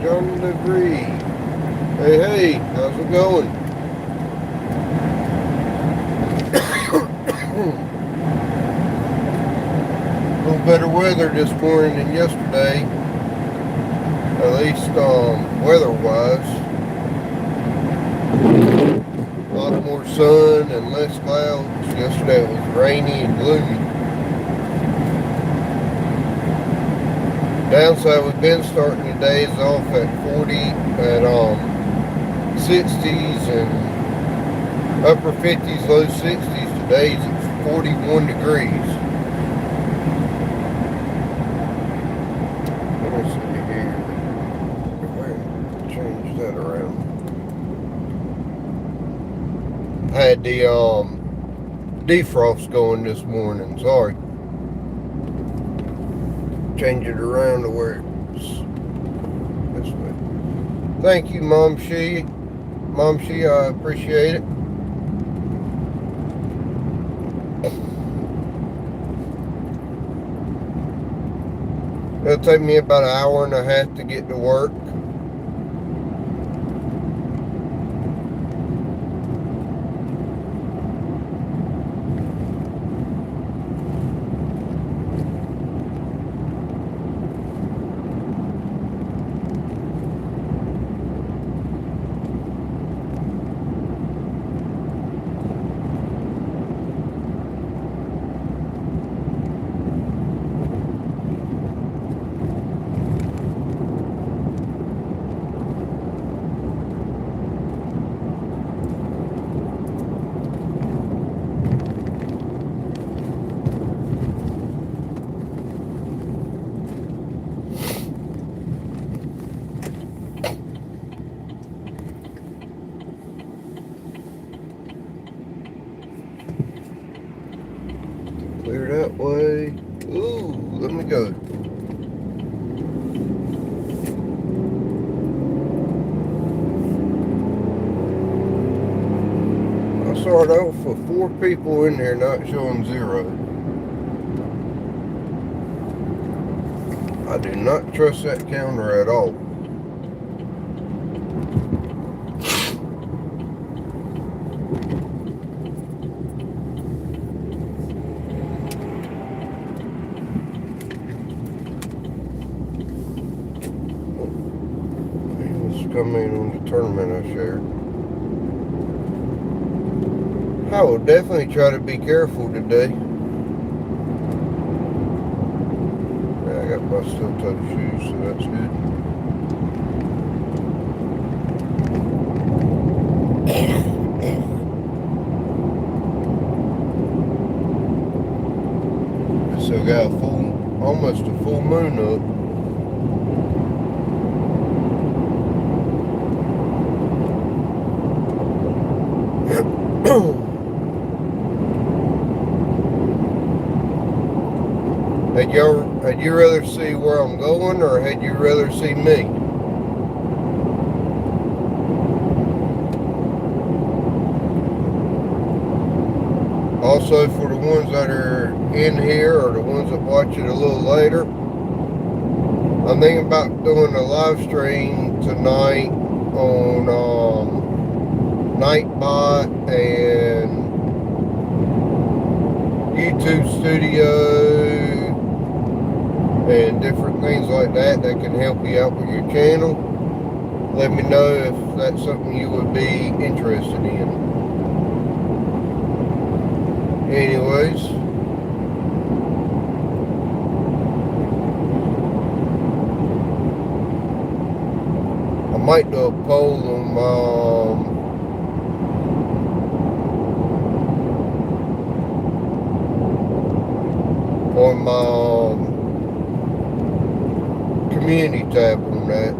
John Legree. Hey, how's it going? A little better weather this morning than yesterday, at least weather-wise. A lot more sun and less clouds. Yesterday it was rainy and gloomy. Downside, we've been starting the days off at 40, at 60s and upper 50s, low 60s. Today's it's 41 degrees. Let me see here. Go ahead and change that around. I had the defrost going this morning. Sorry. Change it around to where it's this way. Thank you, Mom She. I appreciate it. It'll take me about an hour and a half to get to work. Clear that way. Ooh, let me go. I started off with 4 people in there, not showing 0. I do not trust that counter at all. Come in on the tournament I shared. I will definitely try to be careful today. Yeah, I got my steel-toe shoes, so that's good. Still got almost a full moon up. Had you rather see where I'm going, or had you rather see me? Also, for the ones that are in here or the ones that watch it a little later, I'm thinking about doing a live stream tonight on Nightbot and YouTube Studio and different things like that can help you out with your channel. Let me know if that's something you would be interested in. Anyways, I might do a poll on my community tab on that.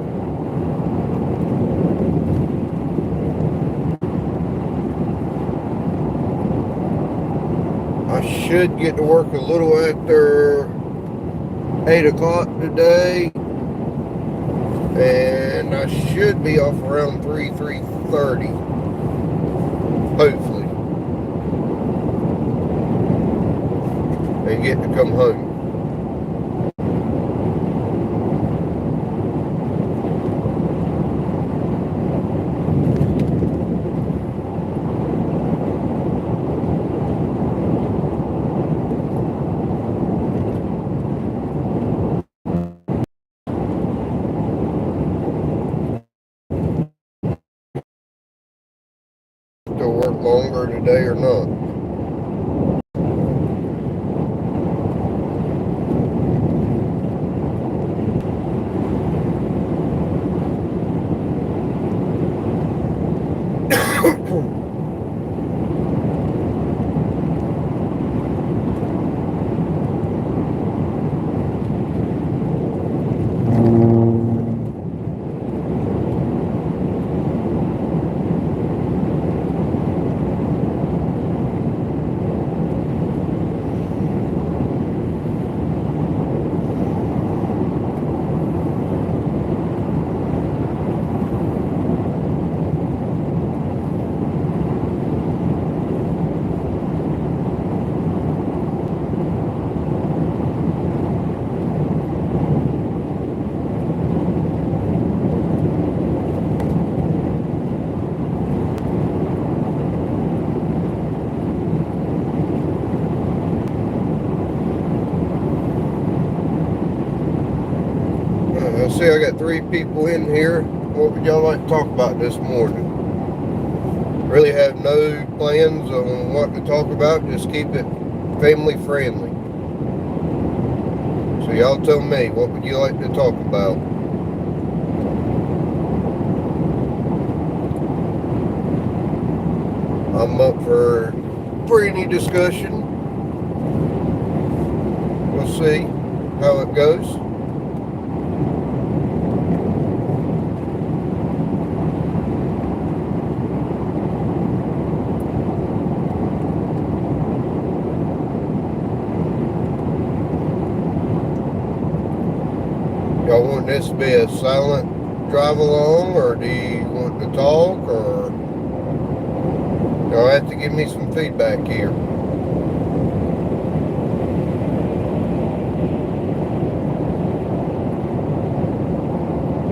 I should get to work a little after 8 o'clock today, and I should be off around 3:30, hopefully, and get to come home. longer today or not. I see I got 3 people in here. What would y'all like to talk about this morning? Really have no plans on what to talk about. Just keep it family friendly. So y'all tell me, what would you like to talk about? I'm up for any discussion. We'll see how it goes. Y'all want this to be a silent drive along, or do you want to talk, or y'all have to give me some feedback here.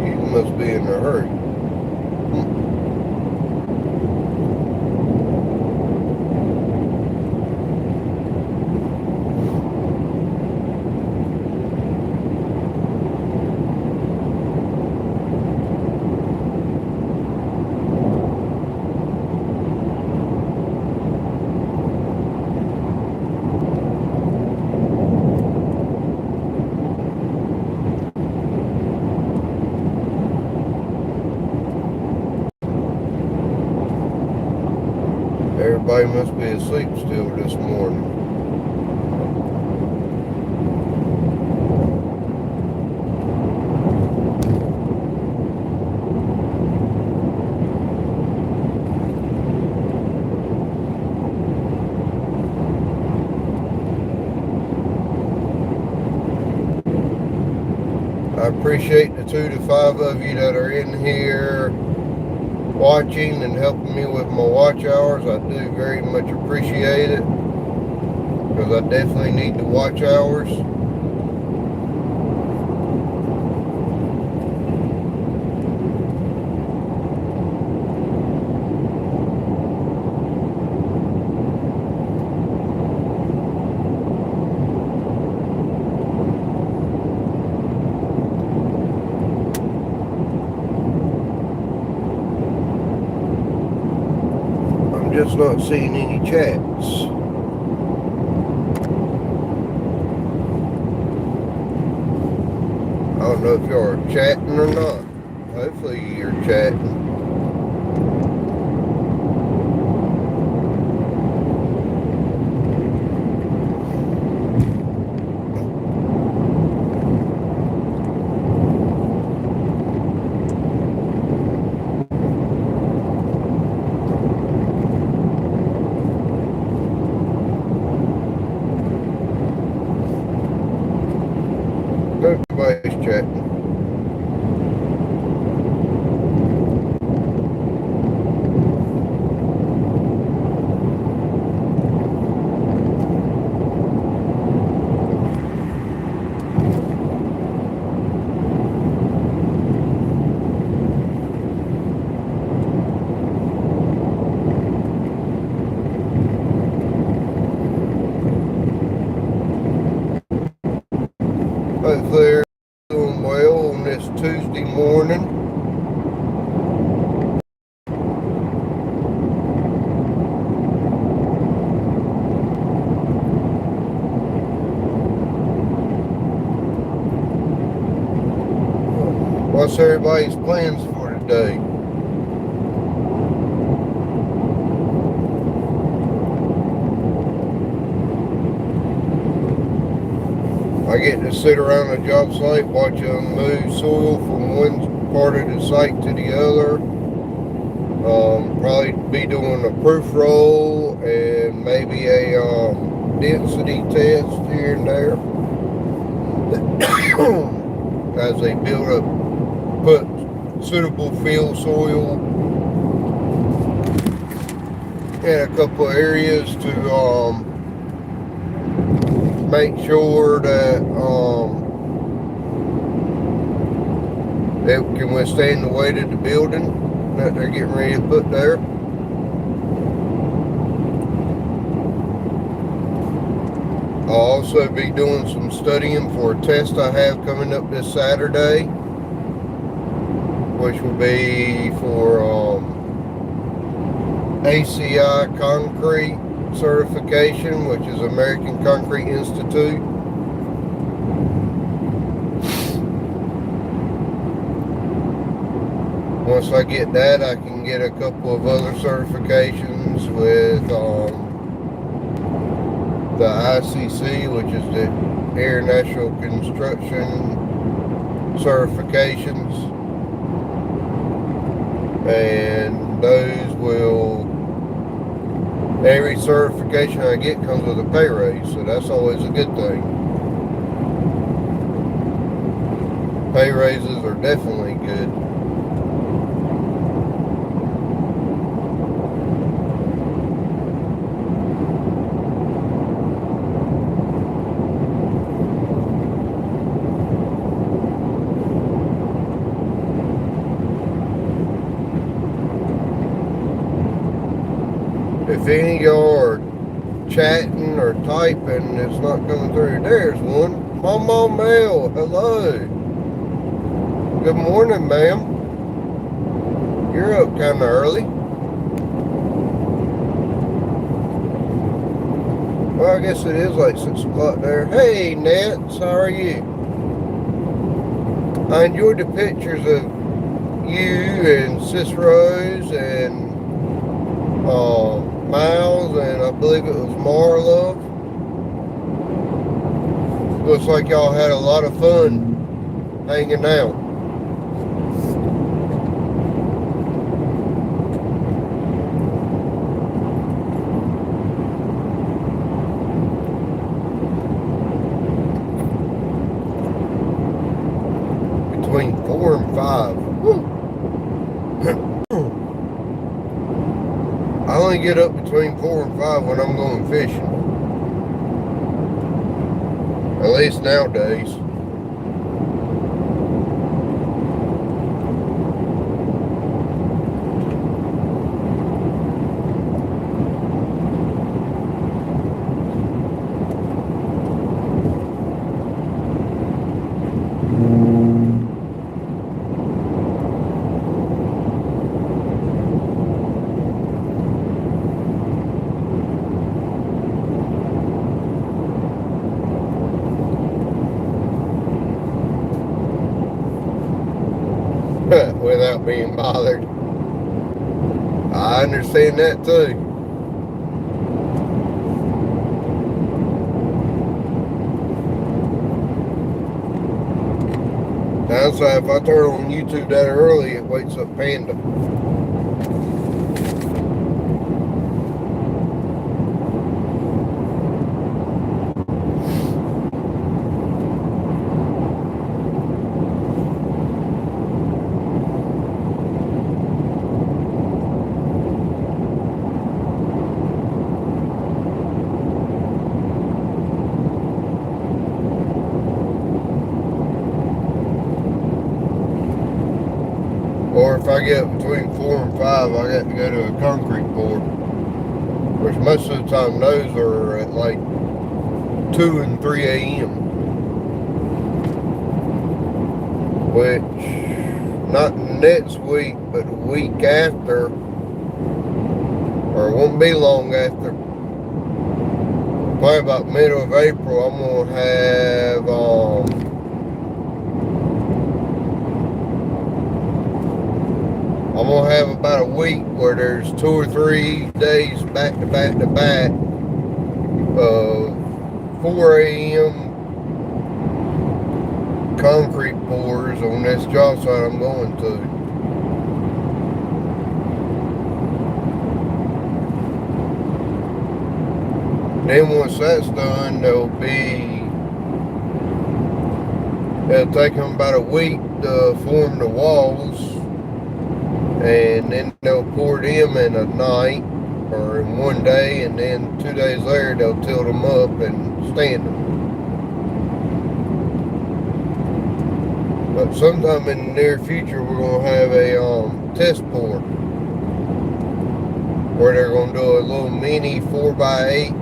You must be in a hurry. Everybody must be asleep still this morning. I appreciate the 2 to 5 of you that are in here watching and helping me with my watch hours. I do very much appreciate it, because I definitely need the watch hours. Just not seeing any chats. I don't know if y'all are chatting or not. Hopefully you're chatting. Nobody's chatting. what's everybody's plans for today? I get to sit around a job site, watch them move soil from one part of the site to the other. Probably be doing a proof roll and maybe a density test here and there as they build up, put suitable field soil in a couple of areas to make sure that it can withstand the weight of the building that they're getting ready to put there. I'll also be doing some studying for a test I have coming up this Saturday, which will be for ACI concrete certification, which is American Concrete Institute. Once I get that, I can get a couple of other certifications with the ICC, which is the International Construction certifications, and those will, every certification I get comes with a pay raise, so that's always a good thing. Pay raises are definitely good. If any of y'all are chatting or typing, it's not coming through. There's one. Mama Mel, hello. Good morning, ma'am. You're up kind of early. Well, I guess it is like 6 o'clock there. Hey, Nance, how are you? I enjoyed the pictures of you and Sis Rose and Miles, and I believe it was Marla. Looks like y'all had a lot of fun hanging out. Between 4 and 5. Woo. I only get up between 4 and 5 when I'm going fishing. At least nowadays. Without being bothered. I understand that too. Downside, if I turn on YouTube that early, it wakes up Panda. Or if I get between 4 and 5, I got to go to a concrete pour, which most of the time those are at like 2 and 3 a.m. Which, not next week, but the week after, or it won't be long after, probably about middle of April, I'm going to have gonna have about a week where there's 2 or 3 days back to back to back of 4 a.m. concrete pours on this job site I'm going to. Then once that's done, it'll take them about a week to form the walls, and then they'll pour them in a night or in one day, and then 2 days later they'll tilt them up and stand them. But sometime in the near future we're going to have a test pour where they're going to do a little mini 4x8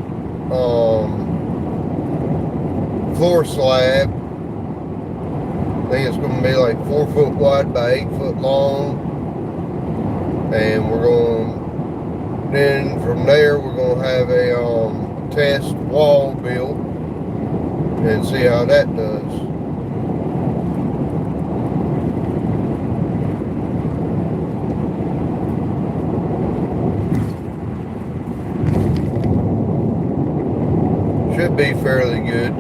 floor slab. I think it's going to be like 4 foot wide by 8 foot long, and then from there we're going to have a test wall built and see how that does. Should be fairly good.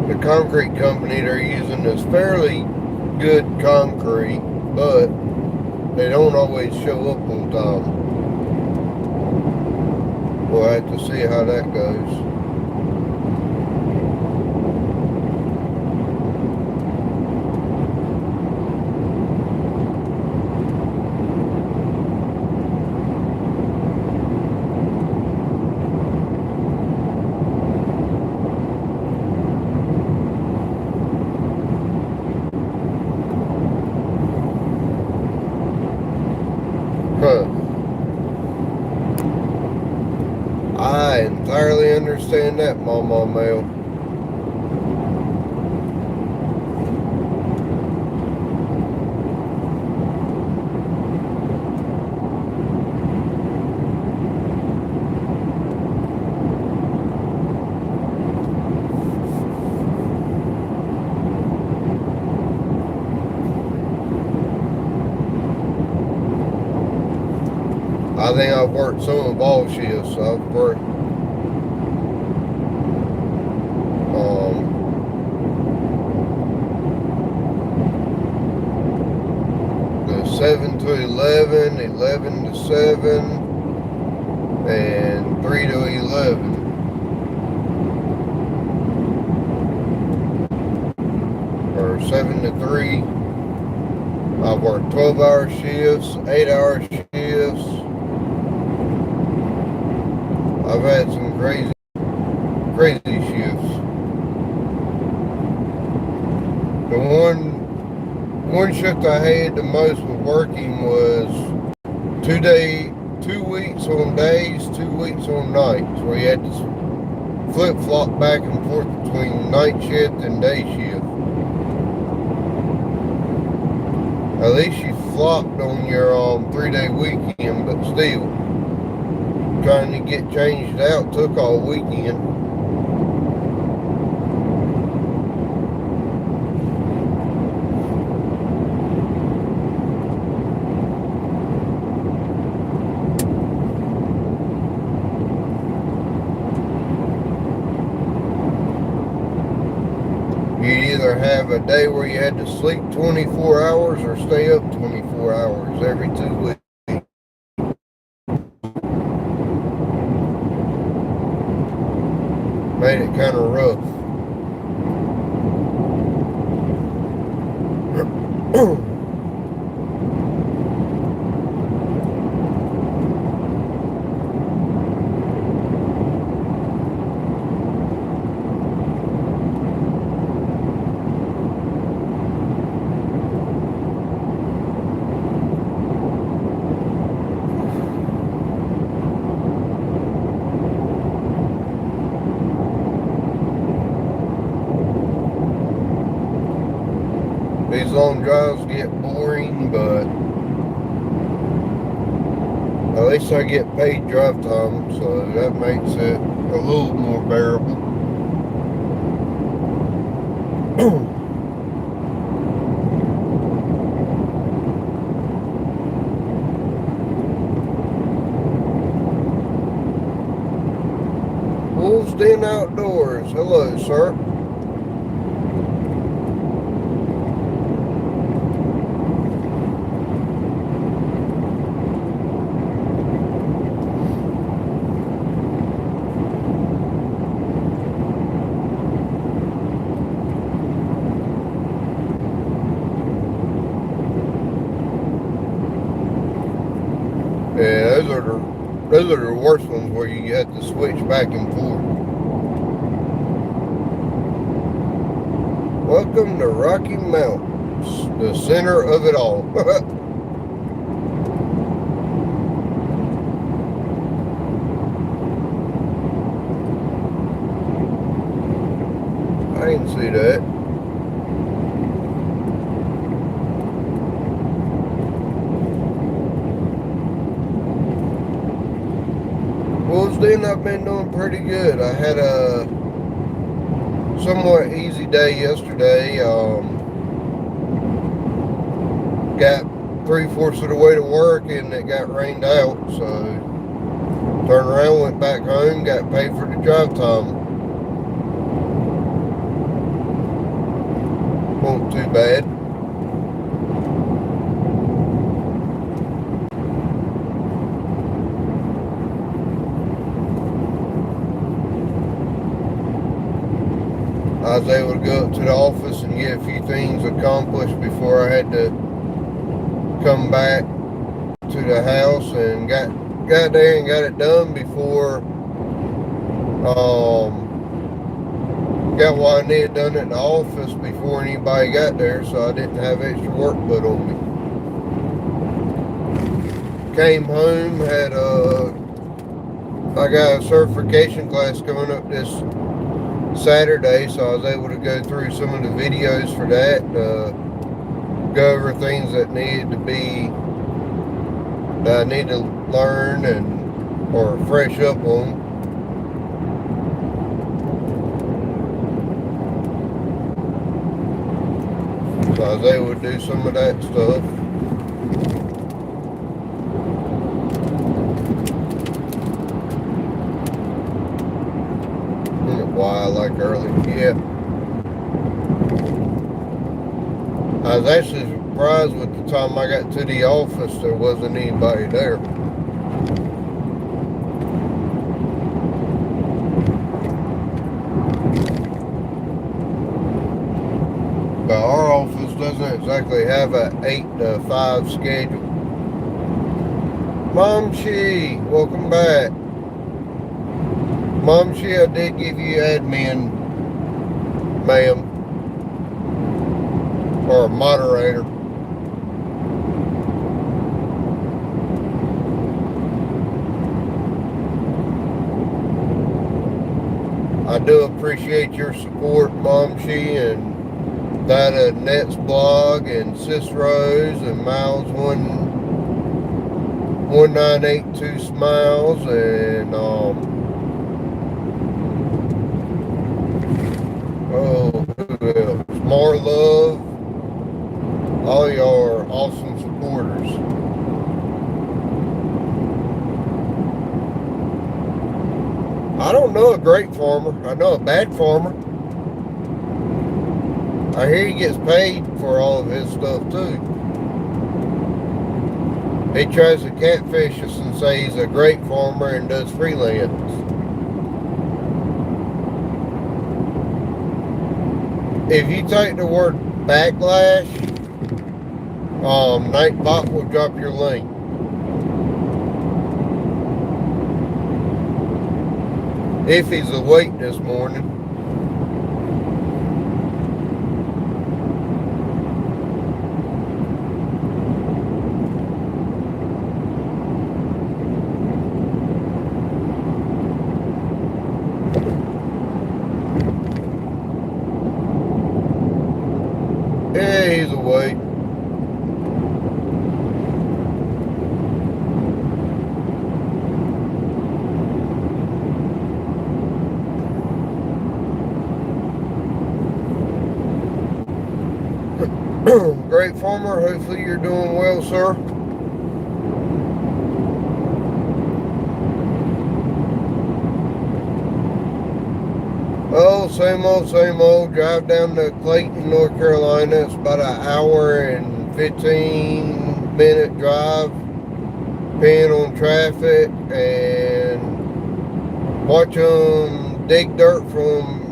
The concrete company they're using is fairly good concrete, but they don't always show up on time. We'll have to see how that goes. I entirely understand that, Mama Mel. I think I've worked some of all shifts. I've worked the 7 to 11, 11 to 7, and 3 to 11. Or 7 to 3. I've worked 12-hour shifts, 8-hour shifts. I've had some crazy shifts. The one shift I hated the most with working was 2 weeks on days, 2 weeks on nights, where you had to flip-flop back and forth between night shift and day shift. At least you flopped on your 3-day weekend, but still, trying to get changed out took all weekend. You'd either have a day where you had to sleep 24 hours or stay up 24 hours every 2 weeks. Made it kind of rough. These long drives get boring, but At least I get paid drive time, so that makes it a little more bearable. Wolves Den Outdoors. Hello, sir. Yeah, those are the worst ones where you have to switch back and forth. Welcome to Rocky Mountains, the center of it all. I didn't see that. Wolves Den, I've been doing pretty good. I had a somewhat easy day yesterday. Got 3/4 of the way to work and it got rained out, so turned around, went back home, got paid for the drive time. Wasn't too bad. I was able to go up to the office and get a few things accomplished before I had to come back to the house, and got there and got it done before got what I needed done at the office before anybody got there, so I didn't have extra work put on me. Came home, I got a certification class coming up this Saturday, so I was able to go through some of the videos for that, go over things that I need to learn or fresh up on. So I was able to do some of that stuff. Why I like early, yeah. I was actually surprised with the time I got to the office, there wasn't anybody there. But our office doesn't exactly have an 8 to 5 schedule. Mom Chi, welcome back. Mom Chi, I did give you admin, ma'am, or moderator. I do appreciate your support, Mom Chi, and that of Net's blog and Cicero's and Miles 1982 Smiles and who else? More Love. All y'all are awesome supporters. I don't know a great farmer. I know a bad farmer. I hear he gets paid for all of his stuff too. He tries to catfish us and say he's a great farmer and does freelance. If you take the word backlash, Nightbot will drop your link. If he's awake this morning. Yeah, he's awake. Great Farmer, hopefully you're doing well, sir. Oh, same old, same old. Drive down to Clayton, North Carolina. It's about an hour and 15-minute drive, depending on traffic, and watch them dig dirt from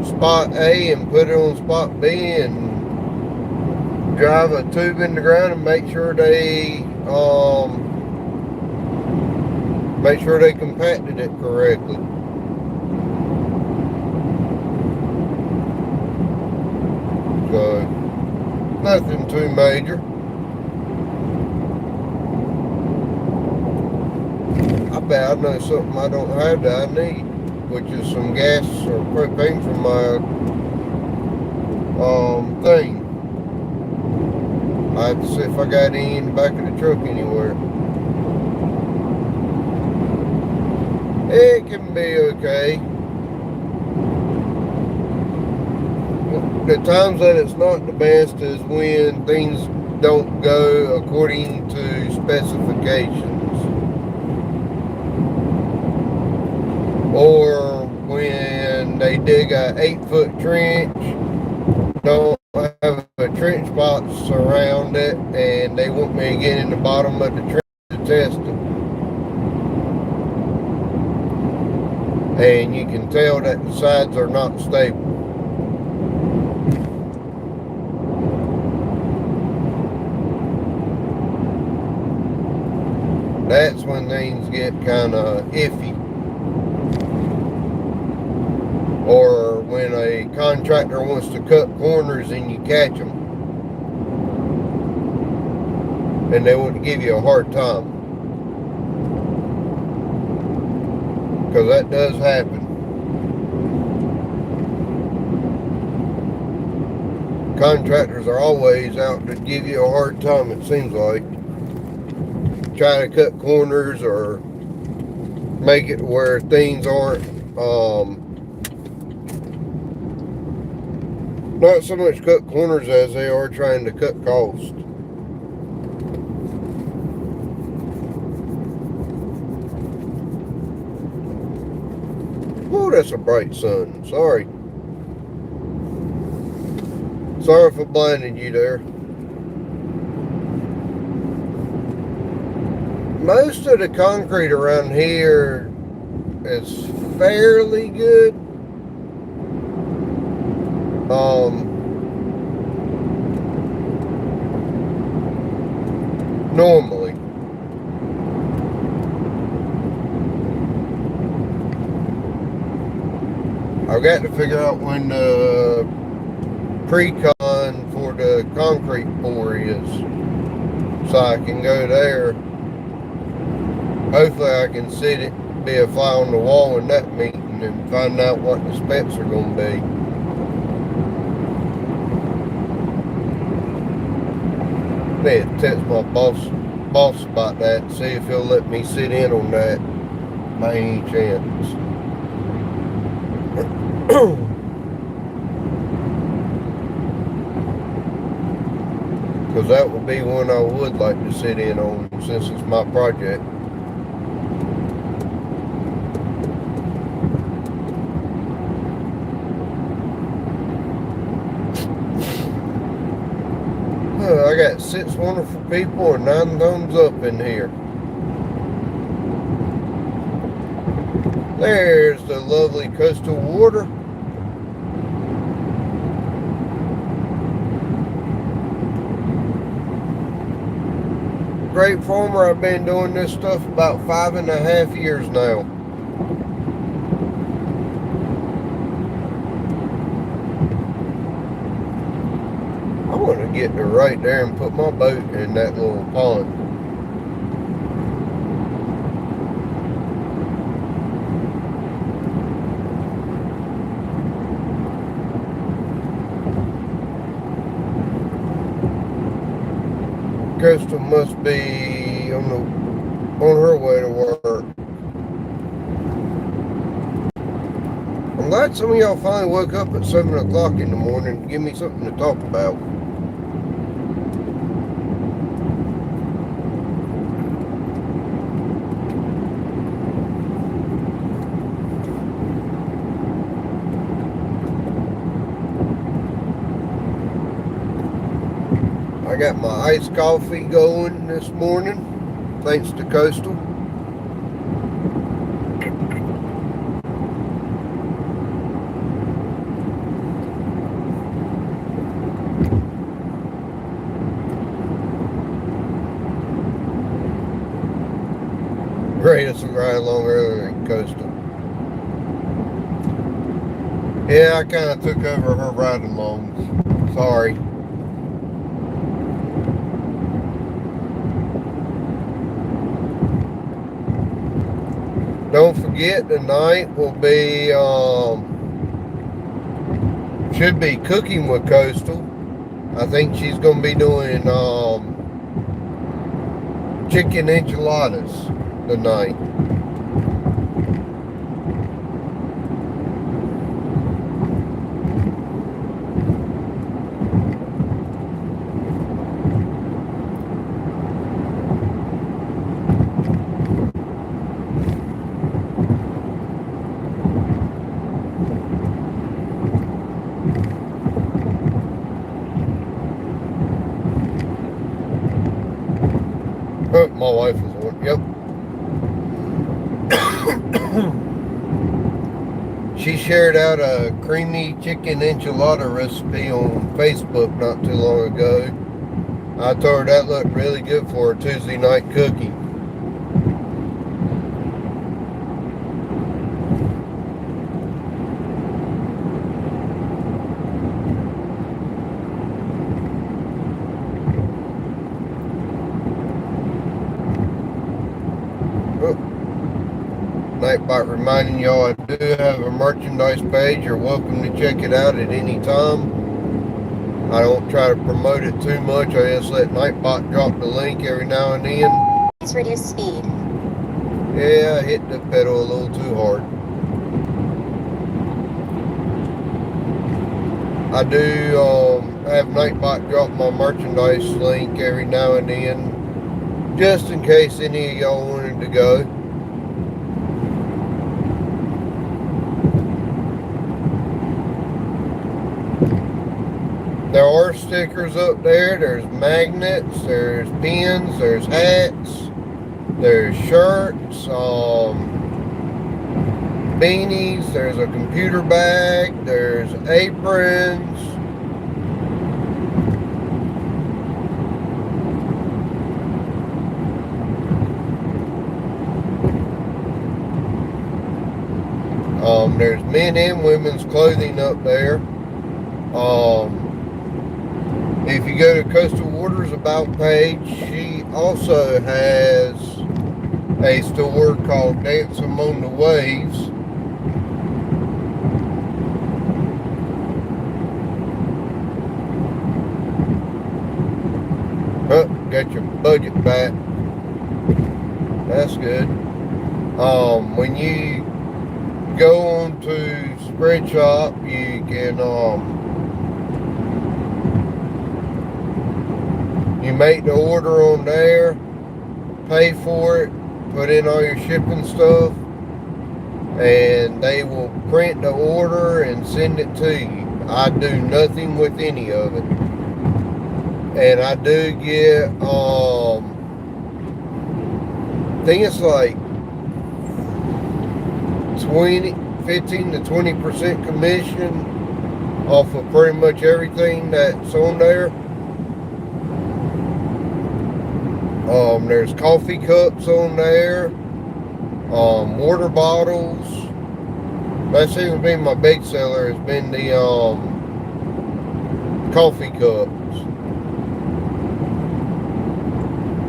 spot A and put it on spot B, and drive a tube in the ground and make sure they compacted it correctly. So nothing too major. I bet I know something I don't have that I need, which is some gas or propane from my thing. I have to see if I got any in the back of the truck anywhere. It can be okay. The times that it's not the best is when things don't go according to specifications, or when they dig a 8-foot trench, don't have a trench box around it, and they want me to get in the bottom of the trench to test it. And you can tell that the sides are not stable. That's when things get kind of iffy. Or when a contractor wants to cut corners and you catch them, and they want to give you a hard time. Because that does happen. Contractors are always out to give you a hard time, it seems like. Try to cut corners or make it where things aren't not so much cut corners as they are trying to cut cost. Oh, that's a bright sun. Sorry for blinding you there. Most of the concrete around here is fairly good. Normally. I've got to figure out when the pre-con for the concrete pour is, so I can go there. Hopefully I can sit it, be a fly on the wall in that meeting and find out what the specs are going to be. I need to text my boss about that and see if he'll let me sit in on that by any chance. Because that would be one I would like to sit in on since it's my project. I got 6 wonderful people and 9 thumbs up in here. There's the lovely coastal water. Great Farmer, I've been doing this stuff about 5.5 years now. I want to get to right there and put my boat in that little pond. Crystal must be on her way to work. I'm glad some of y'all finally woke up at 7 o'clock in the morning to give me something to talk about. got my iced coffee going this morning, thanks to Coastal. Greatest ride along earlier than Coastal. Yeah, I kind of took over her ride along. Sorry. Don't forget, tonight will be, should be cooking with Coastal. I think she's going to be doing chicken enchiladas tonight. Oh, my wife is on. Yep. She shared out a creamy chicken enchilada recipe on Facebook not too long ago. I told her that looked really good for a Tuesday night cookie. Nightbot reminding y'all I do have a merchandise page. You're welcome to check it out at any time. I don't try to promote it too much. I just let Nightbot drop the link every now and then. Please reduce speed. Yeah, I hit the pedal a little too hard. I do have Nightbot drop my merchandise link every now and then, just in case any of y'all wanted to go. There are stickers up there. There's magnets, there's pins, there's hats, there's shirts, beanies, there's a computer bag, there's aprons. There's men and women's clothing up there. If you go to Coastal Waters About page, she also has a store called Dance Among the Waves. Oh, got your budget back. That's good. When you go on to Spreadshop, you can you make the order on there, pay for it, put in all your shipping stuff, and they will print the order and send it to you. I do nothing with any of it. And I do get, I think it's like 15 to 20% commission off of pretty much everything that's on there. There's coffee cups on there, water bottles. That seems to be my big seller, has been the coffee cups.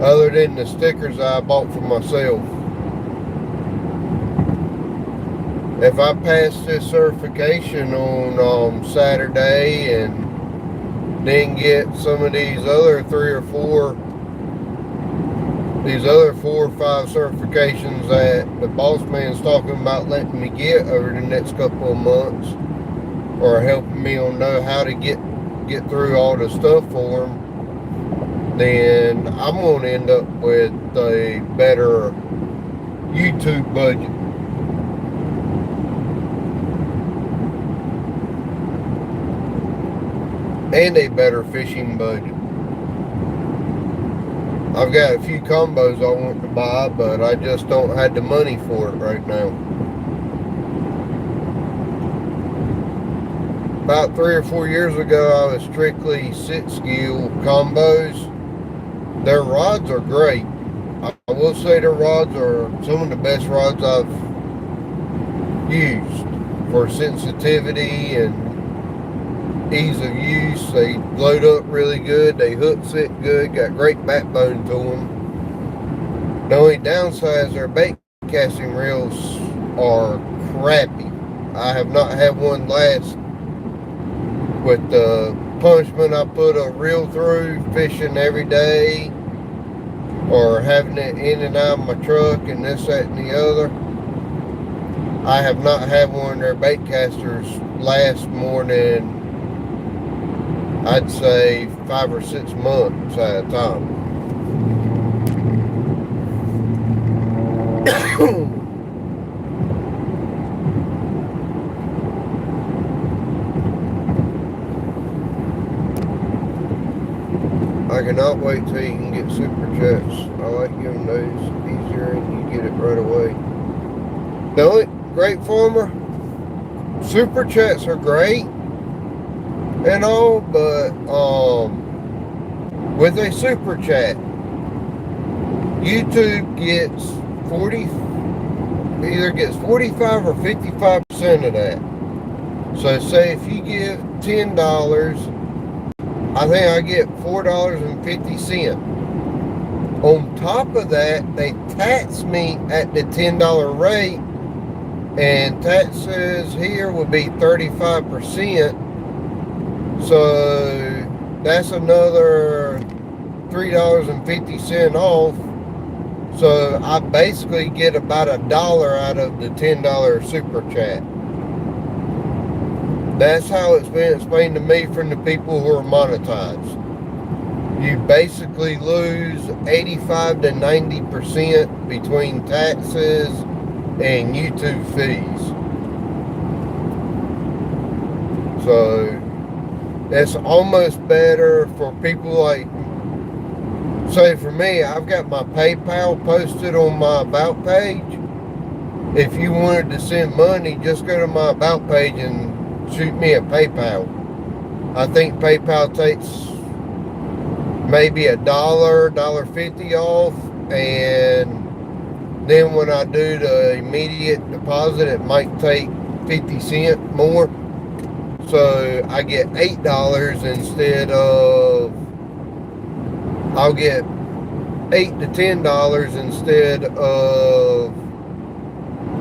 Other than the stickers I bought for myself. If I pass this certification on Saturday and then get some of these other 4 or 5 certifications that the boss man's talking about letting me get over the next couple of months, or helping me on know how to get through all the stuff for him, then I'm going to end up with a better YouTube budget. And a better fishing budget. I've got a few combos I want to buy, but I just don't have the money for it right now. About 3 or 4 years ago, I was strictly sit skill combos. Their rods are great. I will say their rods are some of the best rods I've used for sensitivity and ease of use. They load up really good. They hook sit good. Got great backbone to them. The only downside is their bait casting reels are crappy. I have not had one last with the punishment I put a reel through fishing every day, or having it in and out of my truck and this, that, and the other. I have not had one of their bait casters last more than, I'd say, 5 or 6 months at a time. I cannot wait till you can get super chats. I like giving those easier and you get it right away. The only great farmer, super chats are great and all, but with a super chat, YouTube gets either gets 45 or 55% of that. So say if you give $10, I think I get $4.50. On top of that, they tax me at the $10 rate, and taxes here would be 35%. So that's another $3.50 off. So I basically get about $1 out of the $10 super chat. That's how it's been explained to me from the people who are monetized. You basically lose 85 to 90% between taxes and YouTube fees. So it's almost better for people like, say for me, I've got my PayPal posted on my About page. If you wanted to send money, just go to my About page and shoot me a PayPal. I think PayPal takes maybe $1.50 off, and then when I do the immediate deposit, it might take 50 cents more. So I get $8 instead of, I'll get $8 to $10 instead of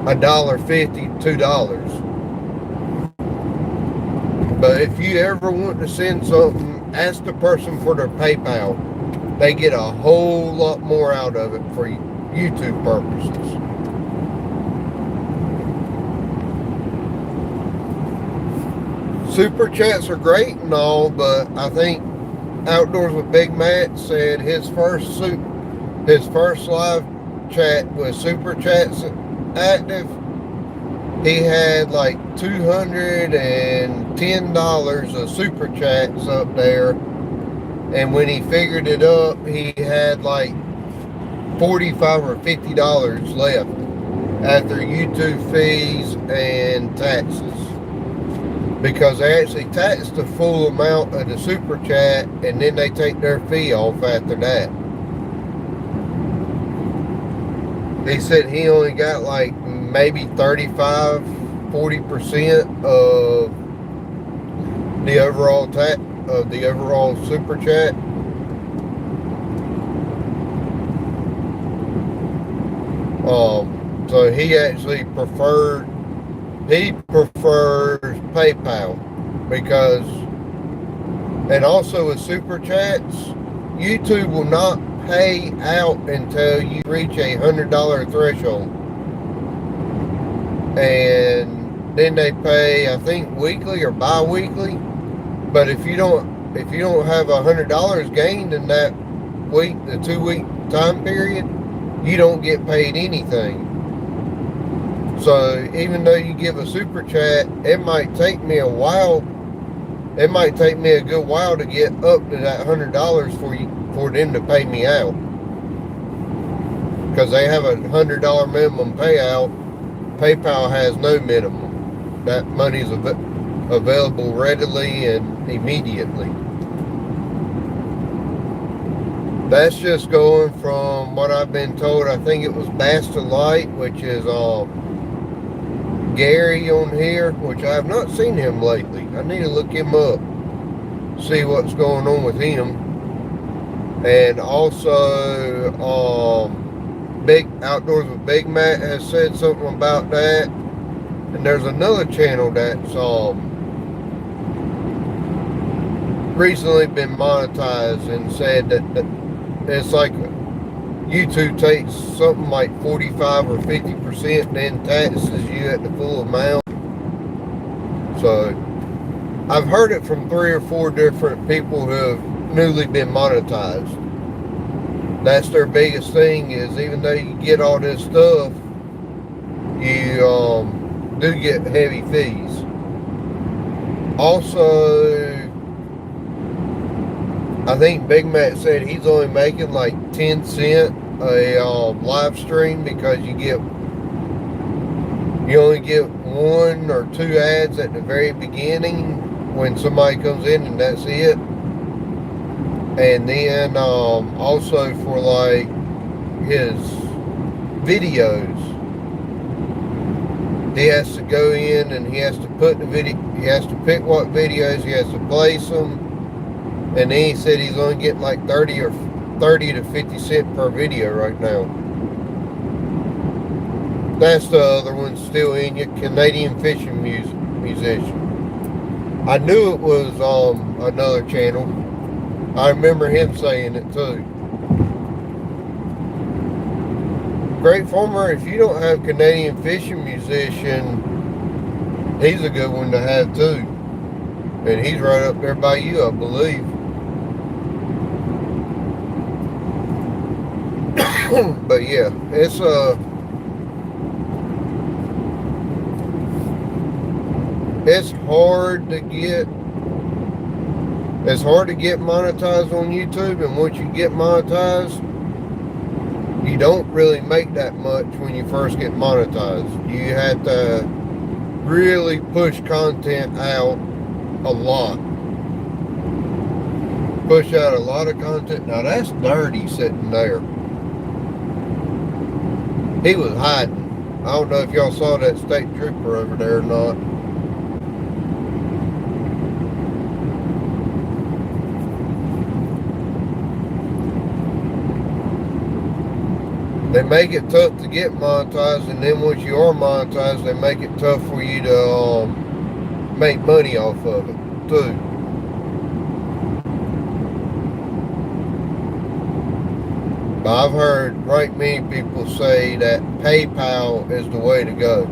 $1.50, $2. But if you ever want to send something, ask the person for their PayPal. They get a whole lot more out of it for YouTube purposes. Super chats are great and all, but I think Outdoors with Big Matt said his first live chat with super chats active, he had like $210 of super chats up there, and when he figured it up, he had like $45 or $50 left after YouTube fees and taxes, because they actually tax the full amount of the super chat and then they take their fee off after that. He said he only got like maybe 35-40% of the overall super chat. So he actually prefers PayPal, because, and also with super chats, YouTube will not pay out until you reach a $100 threshold, and then they pay, I think, weekly or bi-weekly. But if you don't have $100 gained in that week, the 2-week time period, you don't get paid anything. So even though you give a super chat, it might take me a while. It might take me a good while to get up to that $100 for them to pay me out. because they have $100 minimum payout. PayPal has no minimum. That money is available readily and immediately. That's just going from what I've been told. I think it was Basta Light, which is Gary on here, which I have not seen him lately. I need to look him up, see what's going on with him. And also Big Outdoors with Big Matt has said something about that. And there's another channel that's recently been monetized and said that it's like YouTube takes something like 45 or 50% and then taxes you at the full amount. So I've heard it from 3 or 4 different people who have newly been monetized. That's their biggest thing, is even though you get all this stuff, you do get heavy fees. Also, I think Big Mac said he's only making like 10 cents a live stream, because you only get 1 or 2 ads at the very beginning when somebody comes in, and that's it. And then also for like his videos, he has to go in and he has to put the video, he has to pick what videos, he has to place them. And then he said he's only getting like 30 to 50 cents per video right now. That's the other one still in you, Canadian Fishing Musician. I knew it was another channel. I remember him saying it too. Great Farmer, if you don't have Canadian Fishing Musician, he's a good one to have too. And he's right up there by you, I believe. But yeah, it's hard to get. It's hard to get monetized on YouTube, and once you get monetized, you don't really make that much when you first get monetized. You have to really push content out a lot. Push out a lot of content. Now that's Dirty sitting there. He was hiding. I don't know if y'all saw that state trooper over there or not. They make it tough to get monetized, and then once you are monetized, they make it tough for you to make money off of it too. But I've heard right many people say that PayPal is the way to go.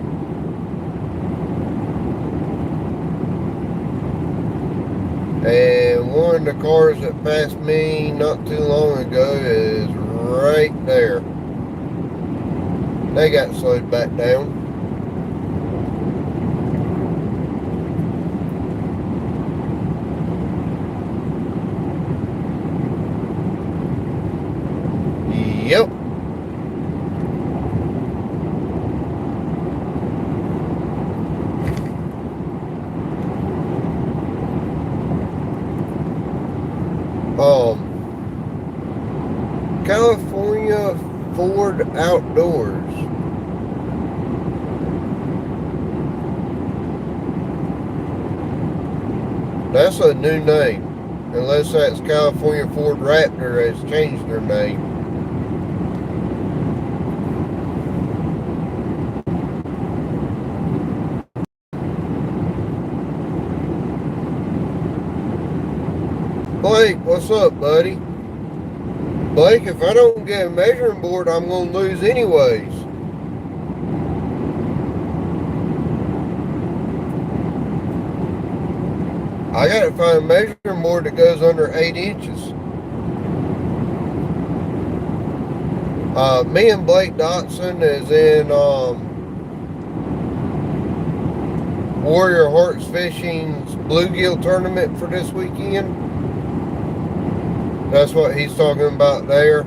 And one of the cars that passed me not too long ago is right there. They got slowed back down. Yep. California Ford Outdoors. That's a new name, unless that's California Ford Raptor has changed their name. Blake, what's up, buddy? Blake, if I don't get a measuring board, I'm going to lose anyways. I got to find a measuring board that goes under 8 inches. Me and Blake Dotson is in Warrior Hearts Fishing's bluegill tournament for this weekend. That's what he's talking about there.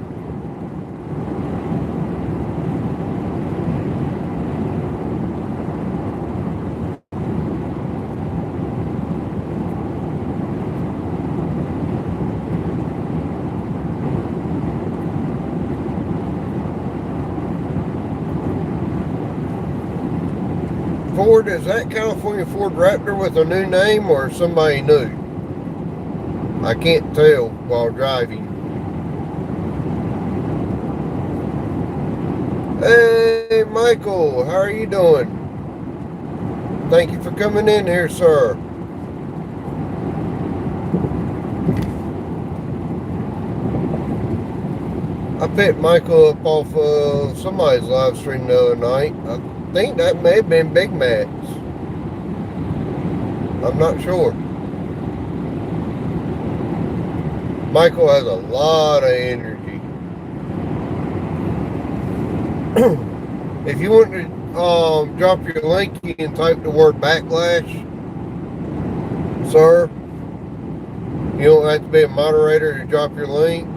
Ford, is that California Ford Raptor with a new name or somebody new? I can't tell while driving. Hey, Michael, how are you doing? Thank you for coming in here, sir. I picked Michael up off of somebody's live stream the other night. I think that may have been Big Max. I'm not sure. Michael has a lot of energy. If you want to drop your link, you can type the word backlash, sir. You don't have to be a moderator to drop your link.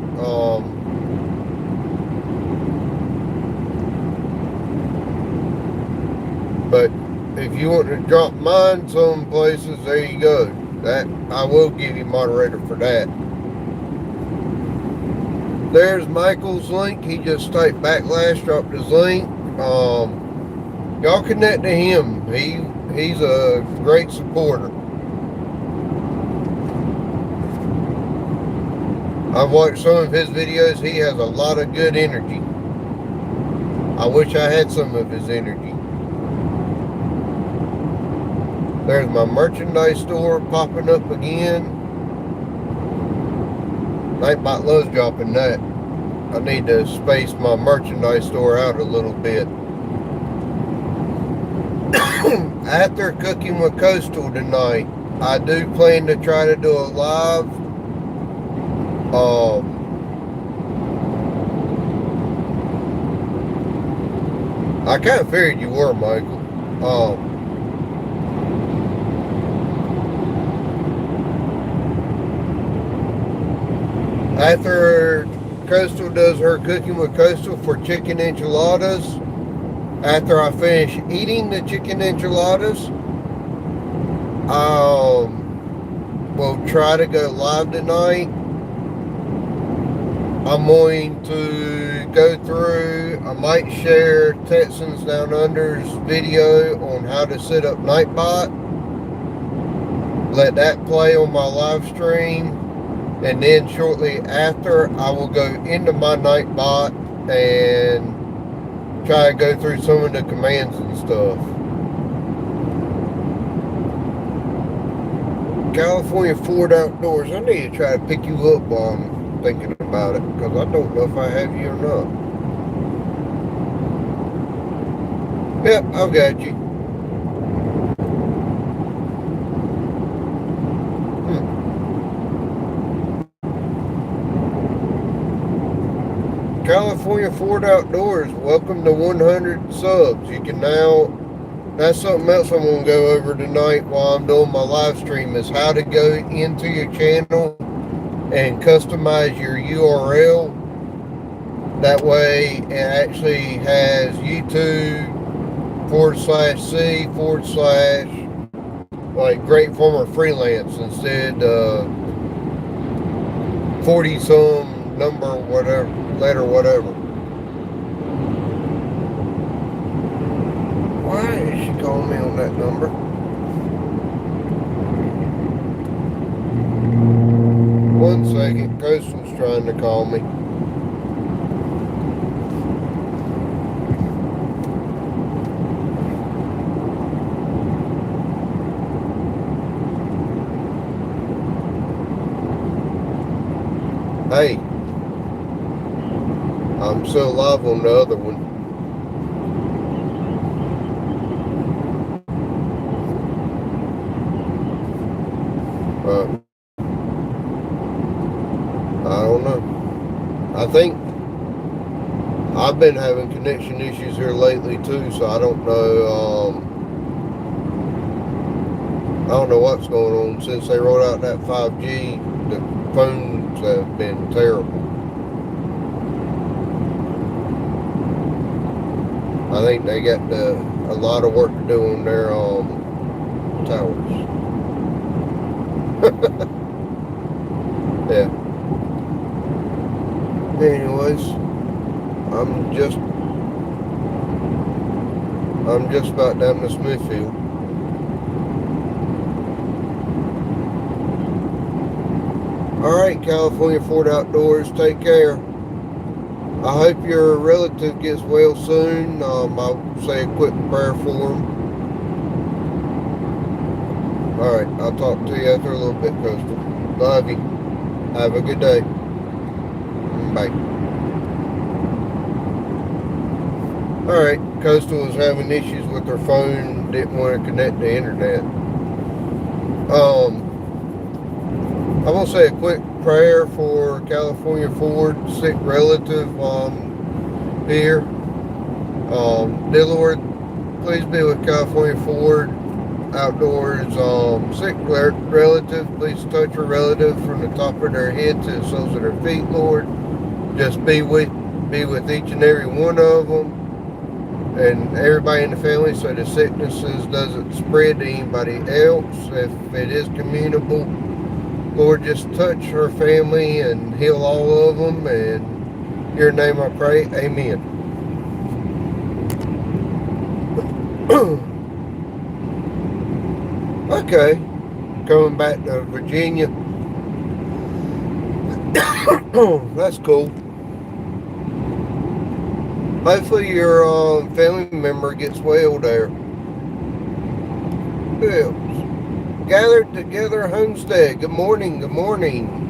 But if you want to drop mine some places, there you go. That I will give you moderator for that. There's Michael's link. He just typed backlash, dropped his link. Y'all connect to him. He's a great supporter. I've watched some of his videos. He has a lot of good energy. I wish I had some of his energy. There's my merchandise store popping up again. Nightbot loves dropping that. I need to space my merchandise store out a little bit. After cooking with Coastal tonight, I do plan to try to do a live. I kind of figured you were, Michael. After Coastal does her cooking with Coastal for chicken enchiladas, after I finish eating the chicken enchiladas, we'll try to go live tonight. I'm going to go through, I might share Texans Down Under's video on how to set up Nightbot. Let that play on my live stream. And then shortly after, I will go into my Nightbot and try to go through some of the commands and stuff. California Ford Outdoors. I need to try to pick you up while I'm thinking about it, because I don't know if I have you or not. Yep, I've got you. California Ford Outdoors, welcome to 100 subs. You can now, that's something else I'm going to go over tonight while I'm doing my live stream, is how to go into your channel and customize your URL. That way it actually has YouTube/C/ like Great Farmer Freelance instead of 40 some number whatever letter whatever. Why is she calling me on that number? One second, Coastal's trying to call me. Hey, I'm still live on the other one. I don't know. I think I've been having connection issues here lately too, so I don't know. I don't know what's going on. Since they rolled out that 5G, the phones have been terrible. I think they got a lot of work to do on their towers. Yeah. Anyways, I'm just about down to Smithfield. Alright, California Ford Outdoors, take care. I hope your relative gets well soon. I'll say a quick prayer for him. Alright, I'll talk to you after a little bit, Coastal. Love you. Have a good day. Bye. Alright, Coastal was having issues with her phone, didn't want to connect to the internet. I'm going to say a quick prayer for California Ford, sick relative here. Dear Lord, please be with California Ford Outdoors, sick relative. Please touch her relative from the top of their head to the soles of their feet, Lord. Just be with each and every one of them and everybody in the family, so the sicknesses doesn't spread to anybody else. If it is communicable, Lord, just touch her family and heal all of them. And in your name I pray, amen. Okay, coming back to Virginia. That's cool. Hopefully your family member gets well there. Who else? Gathered Together Homestead. Good morning, good morning.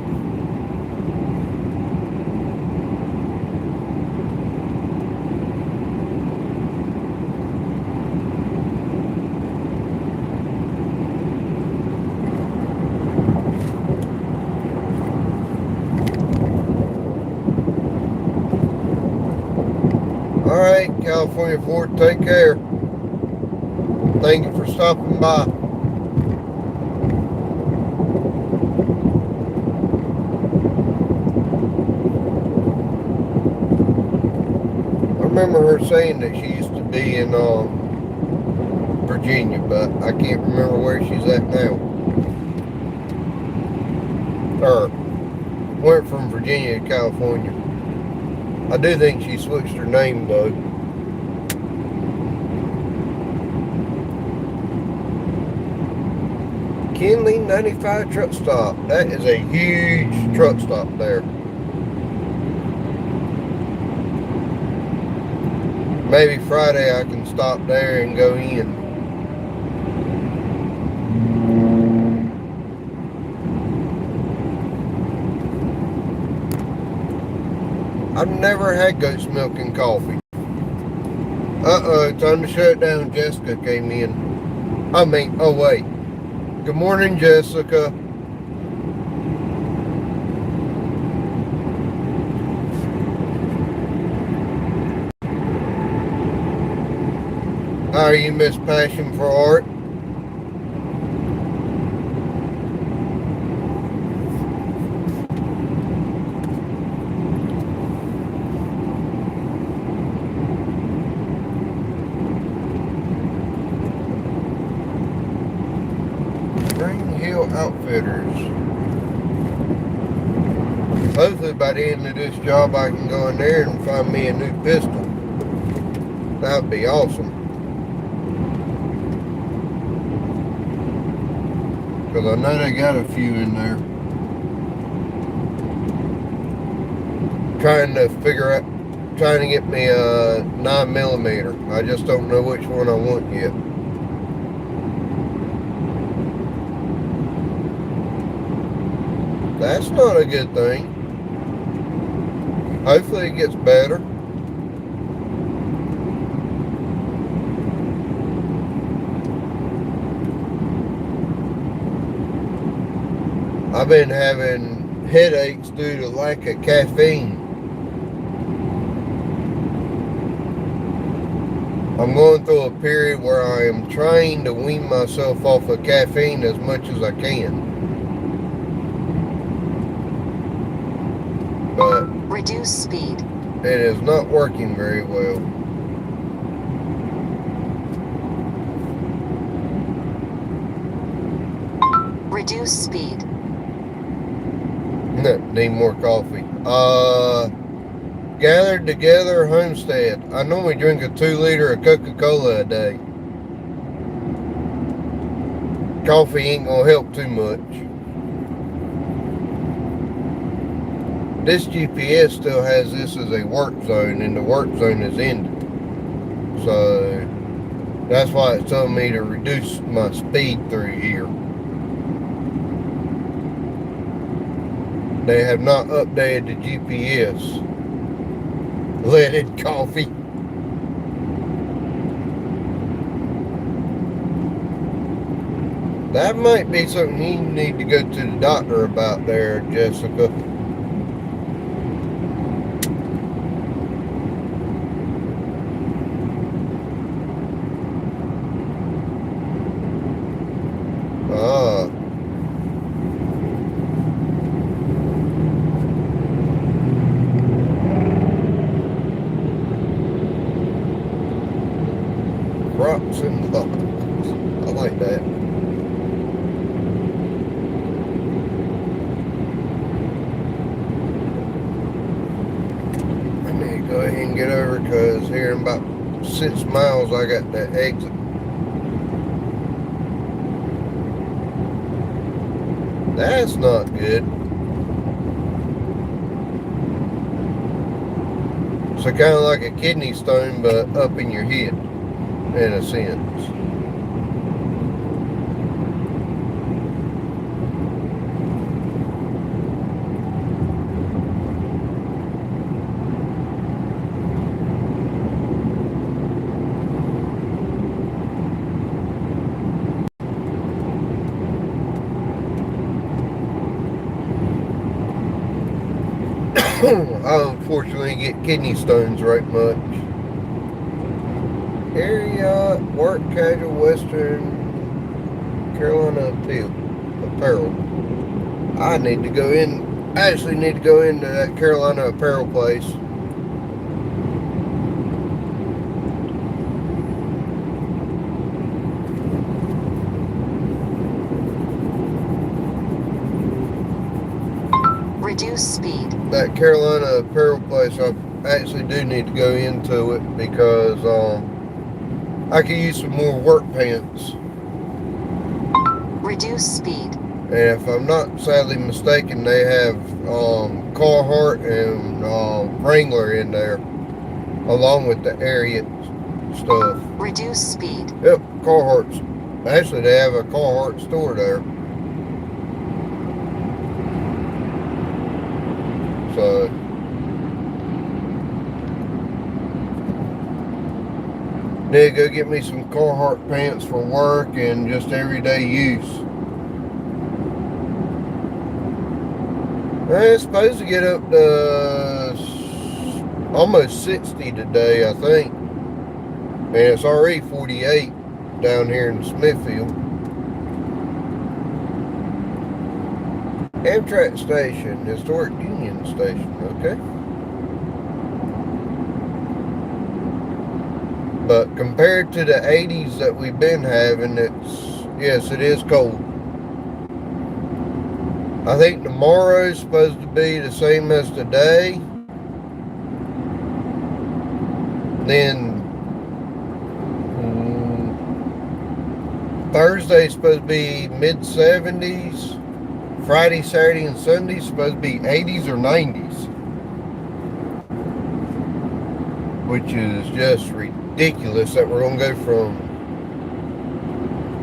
Alright, California Ford, take care. Thank you for stopping by. I remember her saying that she used to be in Virginia, but I can't remember where she's at now. Or went from Virginia to California. I do think she switched her name though. Kinley 95 truck stop. That is a huge truck stop there. Maybe Friday I can stop there and go in. I've never had goat's milk and coffee. Time to shut down. Jessica came in. Oh wait. Good morning, Jessica. How are you, Miss Passion for Art? Green Hill Outfitters. Hopefully by the end of this job I can go in there and find me a new pistol. That would be awesome. Because I know they got a few in there. Trying to get me a 9mm. I just don't know which one I want yet. That's not a good thing. Hopefully it gets better. I've been having headaches due to lack of caffeine. I'm going through a period where I am trying to wean myself off of caffeine as much as I can. But reduce speed. It is not working very well. Reduce speed. Need more coffee. Gathered Together Homestead. I normally drink a 2-liter of Coca-Cola a day. Coffee ain't gonna help too much. This GPS still has this as a work zone, and the work zone is ended. So that's why it's telling me to reduce my speed through here. They have not updated the GPS. Leaded coffee. That might be something you need to go to the doctor about there, Jessica. Ah. Crops and buckles. I like that. I need to go ahead and get over because here in about 6 miles I got that exit. That's not good. So kind of like a kidney stone, but up in your head, in a sense. I unfortunately get kidney stones right much. Area, work, casual, Western Carolina apparel. I need to go in, I actually need to go into that Carolina apparel place. Reduce speed. That Carolina apparel place, I actually do need to go into it because I could use some more work pants. Reduce speed. And if I'm not sadly mistaken, they have Carhartt and Wrangler in there, along with the Ariat stuff. Reduce speed. Yep, Carhartt's. Actually, they have a Carhartt store there. So need to go get me some Carhartt pants for work and just everyday use. It's supposed to get up to almost 60 today, I think. And it's already 48 down here in Smithfield. Amtrak station, Historic Union Station, okay. But compared to the 80s that we've been having, yes, it is cold. I think tomorrow's supposed to be the same as today. Then Thursday's supposed to be mid-70s. Friday, Saturday, and Sunday's supposed to be 80s or 90s. Which is just ridiculous that we're going to go from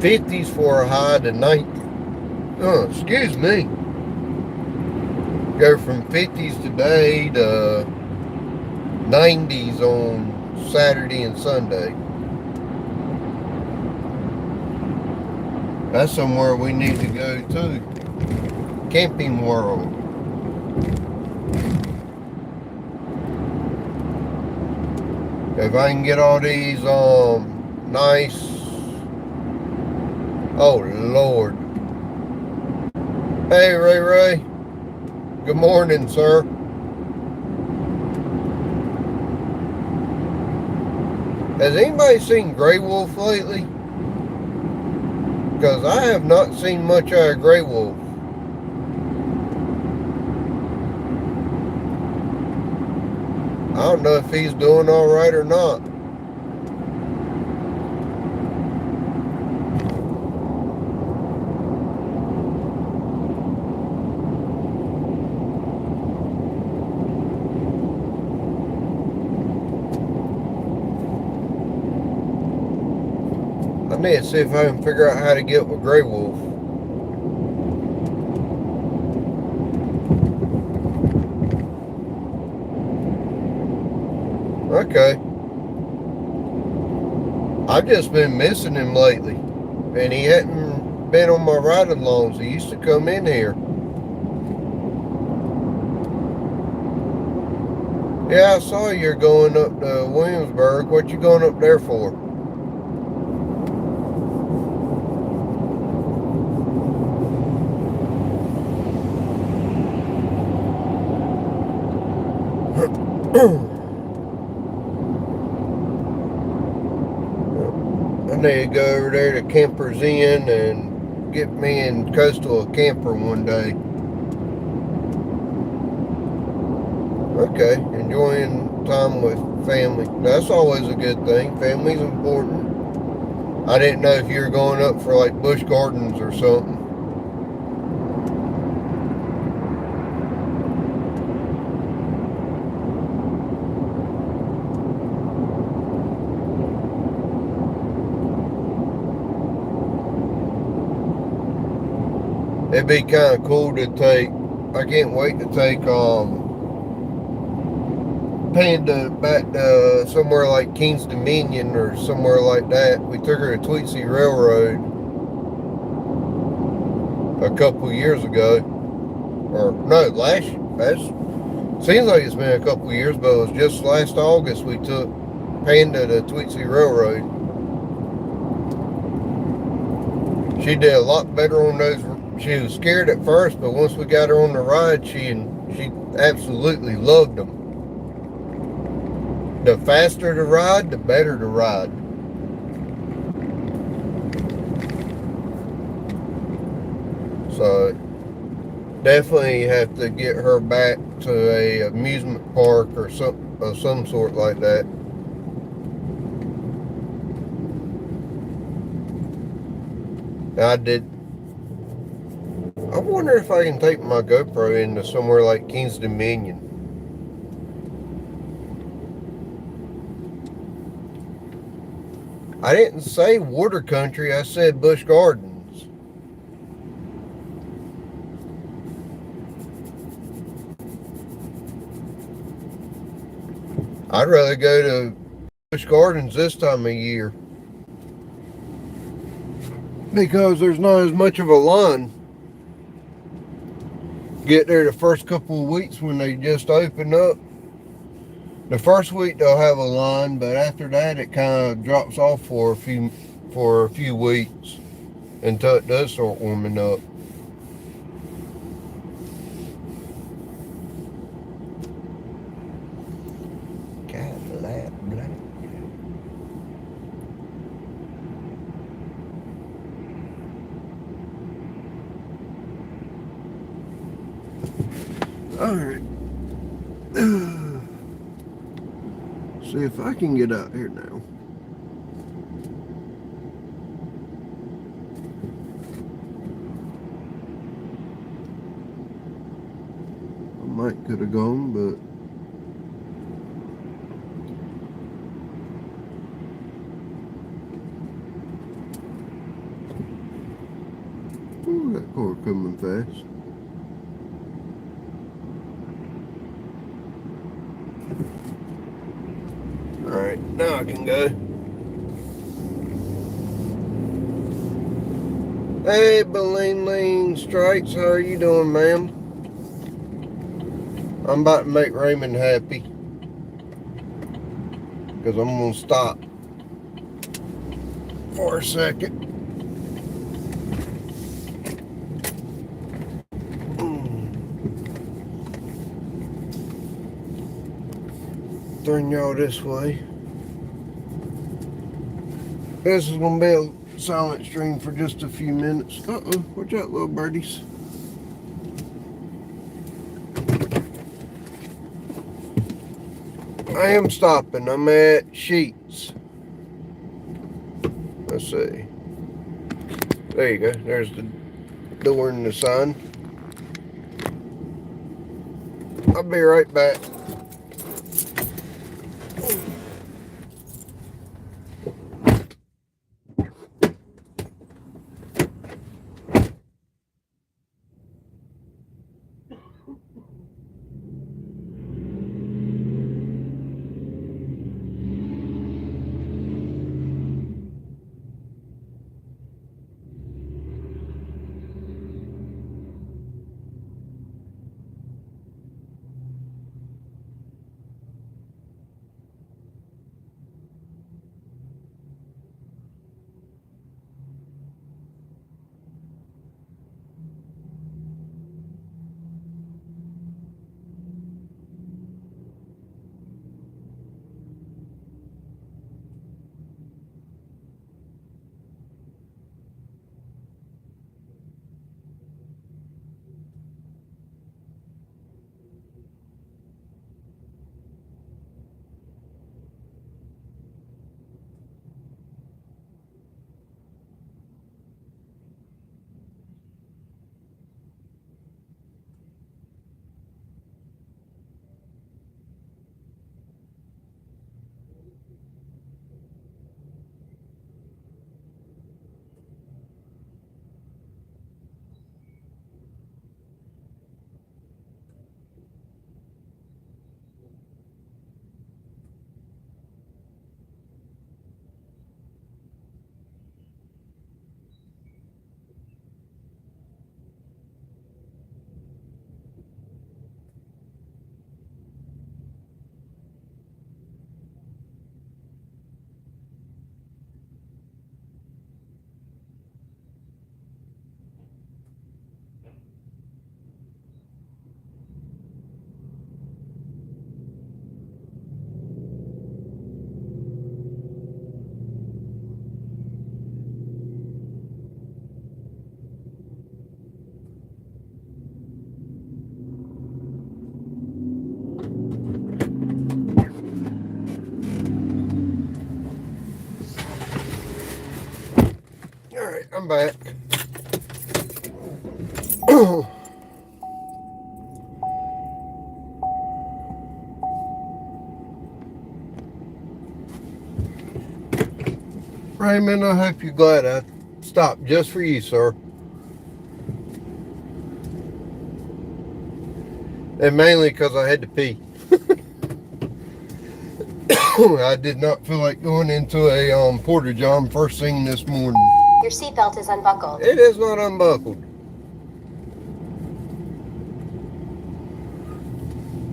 50s for a high to 90s. Oh, excuse me. Go from 50s today to 90s on Saturday and Sunday. That's somewhere we need to go to. Camping World. If I can get all these nice, oh Lord. Hey Ray. Good morning, sir. Has anybody seen Grey Wolf lately? Because I have not seen much out of Grey Wolf. I don't know if he's doing all right or not. need to see if I can figure out how to get with Grey Wolf. Okay. I've just been missing him lately. And he hadn't been on my riding longs. He used to come in here. Yeah, I saw you're going up to Williamsburg. What you going up there for? I need to go over there to Campers Inn and get me and Coastal a camper one day. Okay, enjoying time with family. That's always a good thing. Family's important. I didn't know if you were going up for like Busch Gardens or something. It'd be kind of cool to take. I can't wait to take Panda back to somewhere like Kings Dominion or somewhere like that. We took her to Tweetsie Railroad a couple years ago, or no, seems like it's been a couple years, but it was just last August we took Panda to Tweetsie Railroad. She did a lot better on those. She was scared at first, but once we got her on the ride, she absolutely loved them. The faster to ride, the better to ride. So definitely have to get her back to a amusement park or some sort like that. I wonder if I can take my GoPro into somewhere like Kings Dominion. I didn't say water country, I said Busch Gardens. I'd rather go to Busch Gardens this time of year because there's not as much of a line. Get there the first couple of weeks when they just open up. The first week they'll have a line, but after that it kind of drops off for a few weeks until it does start warming up. Cadillac Black. All right. See if I can get out here now. I might could have gone, but ooh, that car coming fast. Alright, now I can go. Hey, Beleen Strikes, how are you doing, ma'am? I'm about to make Raymond happy. Because I'm going to stop for a second. Turn y'all this way. This is going to be a silent stream for just a few minutes. Uh-oh, watch out, little birdies. I am stopping. I'm at Sheets. Let's see. There you go. There's the door and the sign. I'll be right back. I'm back. Raymond, I hope you're glad I stopped just for you, sir. And mainly because I had to pee. I did not feel like going into a porta john first thing this morning. Your seatbelt is unbuckled. It is not unbuckled.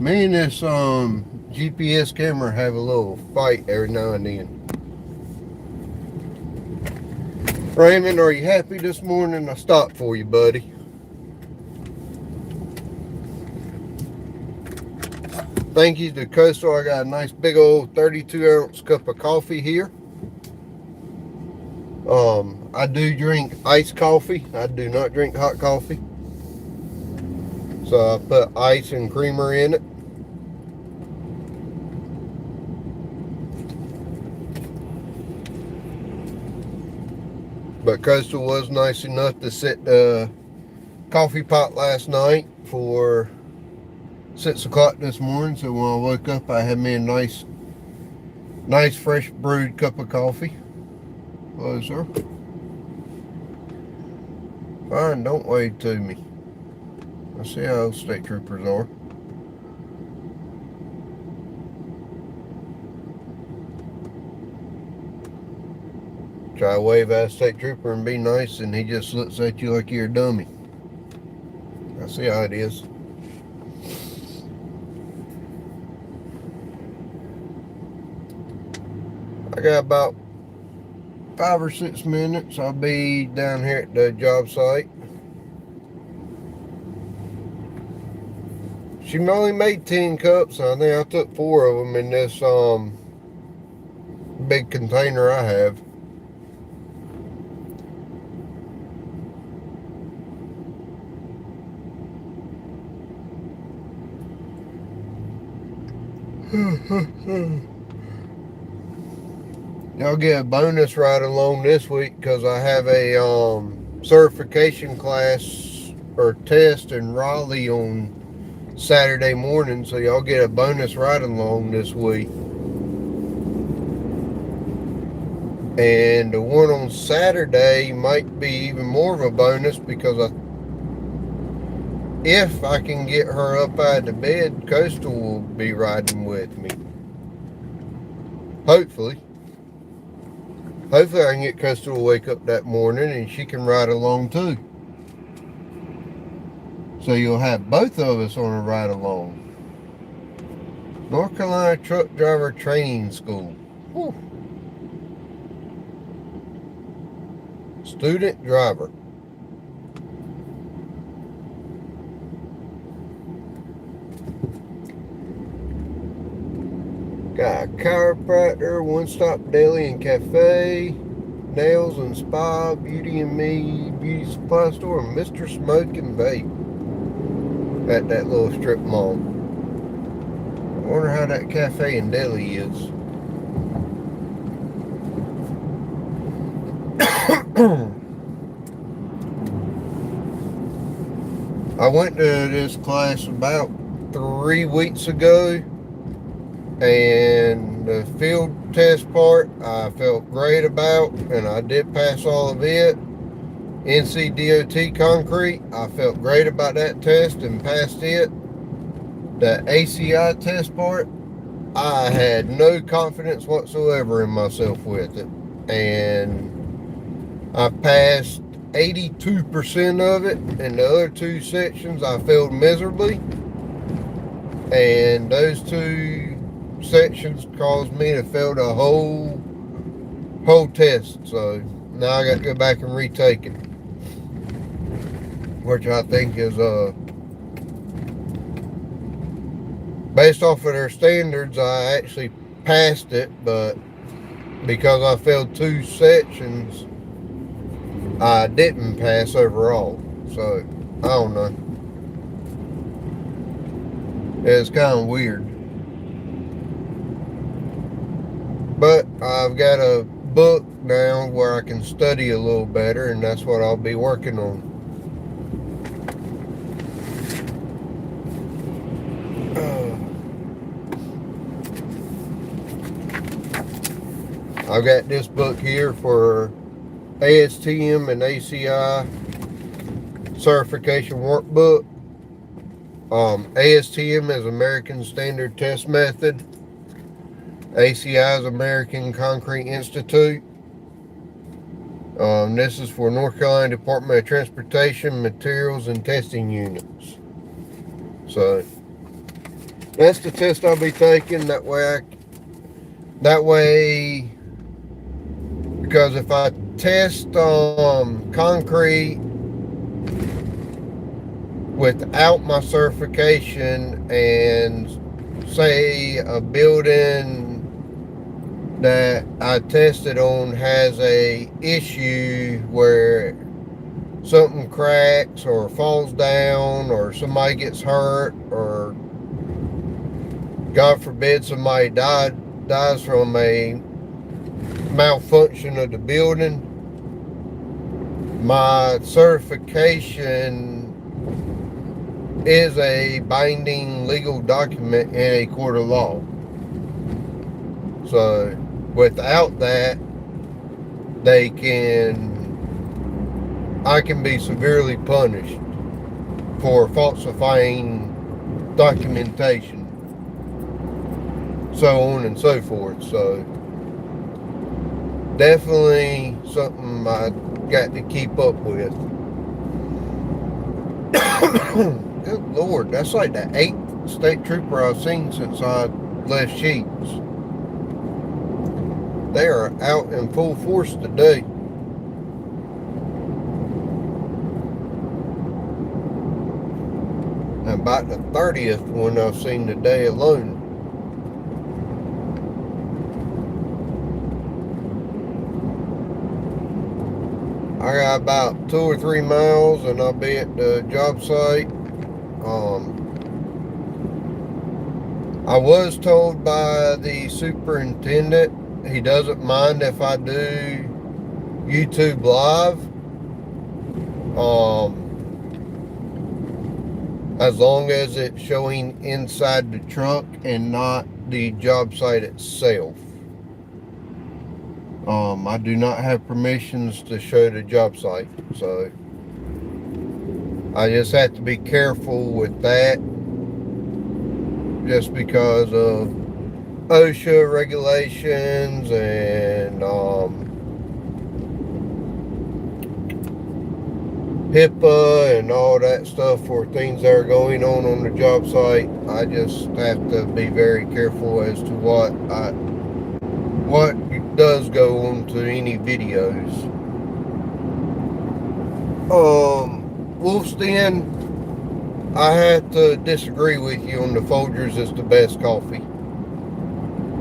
Me and this GPS camera have a little fight every now and then. Raymond, are you happy this morning? I stopped for you, buddy. Thank you to Coastal. I got a nice big old 32-ounce cup of coffee here. I do drink iced coffee. I do not drink hot coffee. So I put ice and creamer in it. But Coastal was nice enough to set the coffee pot last night for 6 o'clock this morning. So when I woke up, I had me a nice fresh brewed cup of coffee. Hello, sir. Fine, don't wave to me. I see how those state troopers are. Try to wave at a state trooper and be nice, and he just looks at you like you're a dummy. I see how it is. I got about 5 or 6 minutes. I'll be down here at the job site. She only made 10 cups. I think I took 4 of them in this big container I have. Y'all get a bonus ride along this week because I have a certification class or test in Raleigh on Saturday morning, so y'all get a bonus ride along this week. And the one on Saturday might be even more of a bonus because if I can get her up out of the bed, Coastal will be riding with me. Hopefully. Hopefully I can get Coastal to wake up that morning and she can ride along too. So you'll have both of us on a ride along. North Carolina Truck Driver Training School. Whew. Student driver. Got a chiropractor, one-stop deli and cafe, nails and spa, beauty and me, beauty supply store, and Mr. Smoke and Vape at that little strip mall. I wonder how that cafe and deli is. I went to this class about 3 weeks ago, and the field test part I felt great about, and I did pass all of it. NCDOT concrete, I felt great about that test and passed it. The ACI test part, I had no confidence whatsoever in myself with it, and I passed 82% of it, and the other 2 sections I failed miserably, and those 2 sections caused me to fail the whole test. So now I got to go back and retake it, which I think is based off of their standards, I actually passed it, but because I failed 2 sections, I didn't pass overall. So I don't know, it's kind of weird. But I've got a book now where I can study a little better, and that's what I'll be working on. I've got this book here for ASTM and ACI certification workbook. ASTM is American Standard Test Method. ACI is American Concrete Institute. This is for North Carolina Department of Transportation Materials and Testing Units. So that's the test I'll be taking. That way, because if I test concrete without my certification, and say a building that I tested on has a issue where something cracks or falls down or somebody gets hurt or God forbid somebody dies from a malfunction of the building, my certification is a binding legal document in a court of law. So without that, I can be severely punished for falsifying documentation, so on and so forth. So definitely something I got to keep up with. Good Lord, that's like the 8th state trooper I've seen since I left Sheets. They are out in full force today. And about the 30th one I've seen today alone. I got about 2 or 3 miles and I'll be at the job site. I was told by the superintendent he doesn't mind if I do YouTube live, as long as it's showing inside the truck and not the job site itself. I do not have permissions to show the job site, so I just have to be careful with that, just because of OSHA regulations and HIPAA and all that stuff for things that are going on the job site. I just have to be very careful as to what does go on to any videos. Wolf's-Den, I have to disagree with you on the Folgers is the best coffee.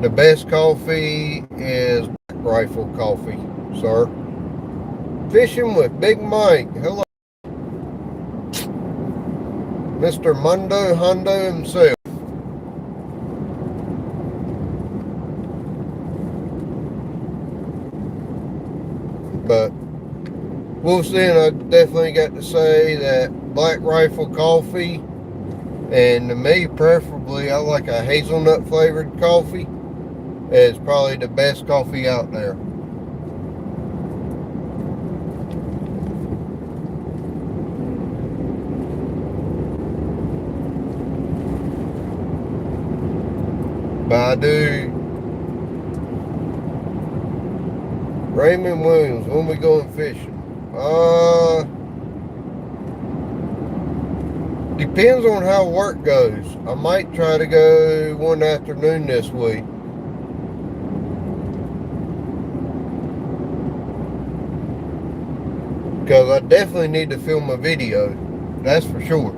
The best coffee is Black Rifle coffee, sir. Fishing with Big Mike. Hello. Mr. Mundo Hondo himself. But Wolf's-Den, I definitely got to say that Black Rifle coffee, and to me preferably I like a hazelnut flavored coffee, is probably the best coffee out there. But I do. Raymond Williams, when we going fishing? Depends on how work goes. I might try to go one afternoon this week. Because I definitely need to film a video. That's for sure.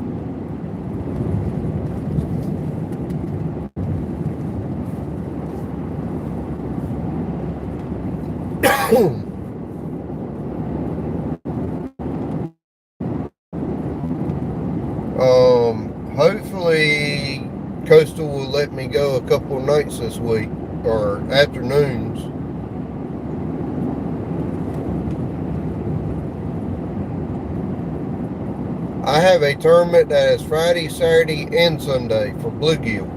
Hopefully Coastal will let me go a couple of nights this week, or afternoons. I have a tournament that is Friday, Saturday, and Sunday for bluegill.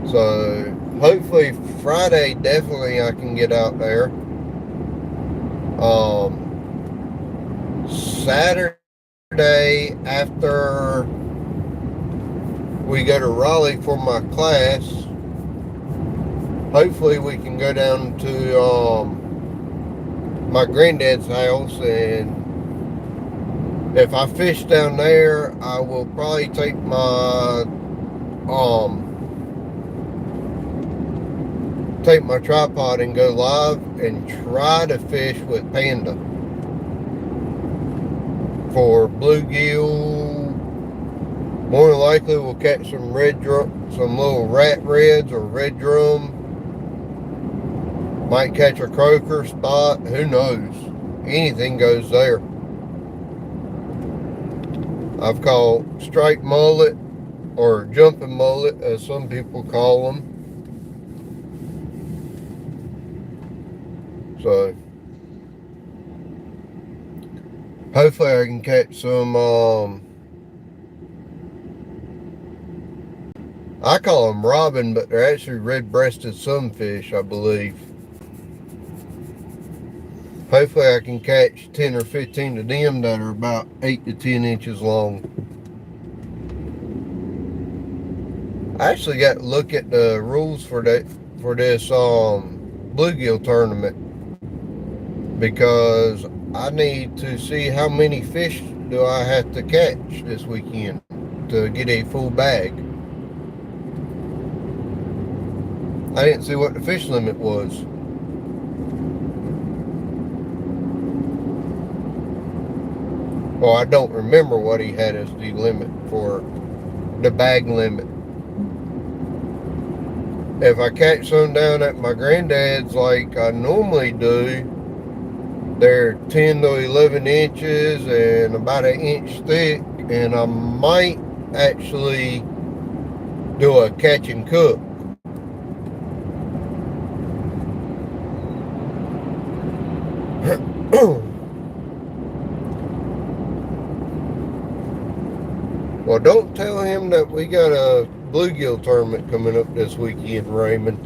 So hopefully Friday, definitely I can get out there. Saturday, after we go to Raleigh for my class, hopefully we can go down to my granddad's house, and if I fish down there, I will probably take my tripod and go live and try to fish with Panda for bluegill. More than likely we'll catch some red drum, some little rat reds or red drum. Might catch a croaker, spot, who knows? Anything goes there. I've caught striped mullet or jumping mullet, as some people call them. So hopefully I can catch some I call them robin, but they're actually red-breasted sunfish, I believe. Hopefully I can catch 10 or 15 of them that are about 8 to 10 inches long. I actually got to look at the rules for this bluegill tournament, because I need to see how many fish do I have to catch this weekend to get a full bag. I didn't see what the fish limit was. Well, I don't remember what he had as the limit for the bag limit. If I catch some down at my granddad's like I normally do, they're 10 to 11 inches and about an inch thick, and I might actually do a catch and cook. Well, don't tell him that we got a bluegill tournament coming up this weekend, Raymond.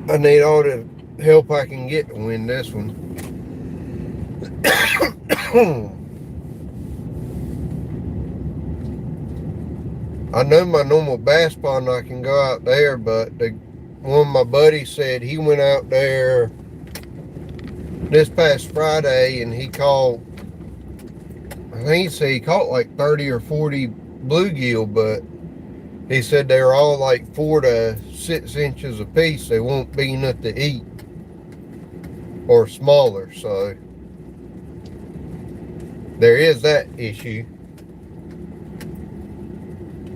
I need all the help I can get to win this one. I know my normal bass pond I can go out there, but one of my buddies said he went out there this past Friday and he caught, I think he said he caught like 30 or 40 bluegill, but he said they were all like 4 to 6 inches a piece. They won't be enough to eat, or smaller. So there is that issue.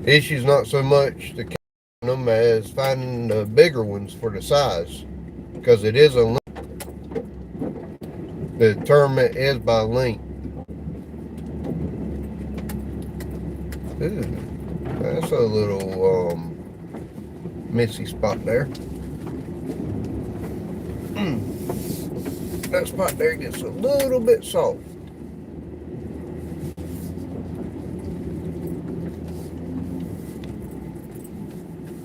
The issue's not so much to catch them as finding the bigger ones for the size, because it is a the tournament is by length. Ooh, that's a little missy spot there. That spot there gets a little bit soft.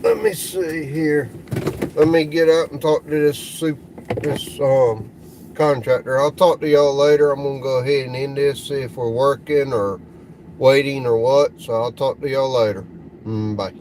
Let me see here. Let me get out and talk to this contractor. I'll talk to y'all later. I'm gonna go ahead and end this, see if we're working or waiting or what. So I'll talk to y'all later. Bye.